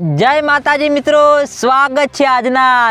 जय माताजी मित्रों, स्वागत है आज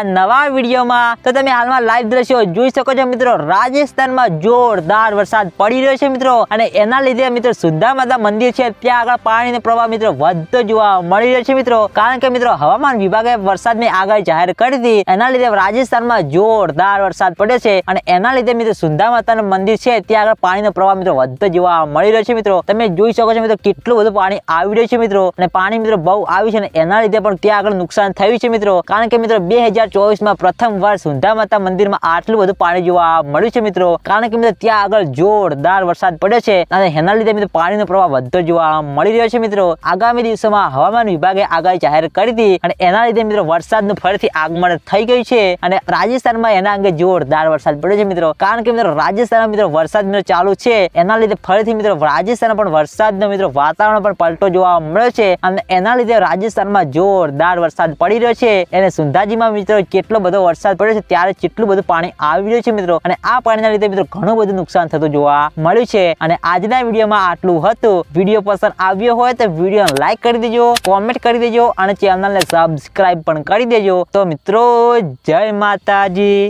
नवा वीडियो में। तो तमे हाल में लाइव दृश्यो જોઈ શકો છો मित्रों। राजस्थान में जोरदार वरसाद पड़ी रह्यो छे मित्रों, अने एना लीधे मित्रों सुधा माता मंदिर छे त्यां आगळ पाणीनो प्रवाह मित्रों વધતો જોવા મળી રહ્યો છે मित्रों। कारण के मित्रों हवामान विभागे वरसादनी आगाही जाહેર કરી दी, एना लीधे राजस्थान में जोरदार वरसाद पड्यो छे अने एना लीधे मित्रों सुधा मातानुं मंदिर छे त्यां आगळ पाणीनो प्रवाह मित्रों વધતો જોવા મળી રહ્યો છે मित्रों। तमे જોઈ શકો છો मित्रों કેટલું બધું पाणी આવી રહ્યું છે मित्रों, अने पाणी मित्रों बहु આવ્યું છે अने एना लीधे पण त्यां આગળ नुकसान થયું છે मित्रों। कारण के मित्रों 2024 में प्रथम વાર सुधा माता मंदिर में आटલું બધું पाणी જોવા મળ્યું છે मित्रों। कारण के मित्रों त्यां આગળ जोरदार वरसाद પડ્યો છે અને એના લીધે मित्रों પાણીનો પ્રવાહ વધતો જોવા મળી રહ્યો છે मित्रों। आगामी દિવસોમાં હવામાન વિભાગે આગાહી જાહેર કરી હતી અને એના લીધે मित्रों વરસાદનું ફરીથી આગમન થઈ ગયું છે અને રાજસ્થાનમાં એના અંગે જોરદાર વરસાદ પડ્યો છે मित्रों। कारण के मित्रों રાજસ્થાનમાં मित्रों वरसाद मित्रों चालू છે, एना લીધે ફરીથી मित्रों રાજસ્થાનમાં પણ વરસાદનો मित्रों વાતાવરણ પણ પલટો જોવા મળ્યો છે અને એના લીધે રાજસ્થાનમાં જોરદાર वरसाद पड़ी रह्यो छे। एने सुंधाजी में मित्रों केटलो बधो वरसाद पड्यो छे त्यारे केटલું બધું પાણી આવી રહ્યું છે मित्रों, અને આ પાણીના લીધે मित्रों ઘણું બધું નુકસાન થતું જોવા મળ્યું છે। અને આજના વિડિયોમાં આટલું હતું। વિડિયો પસંદ આવ્યો હોય તો વિડિયોને લાઈક કરી દેજો, કોમેન્ટ કરી દેજો અને ચેનલને સબસ્ક્રાઇબ પણ કરી દેજો। તો મિત્રો જય માતાજી।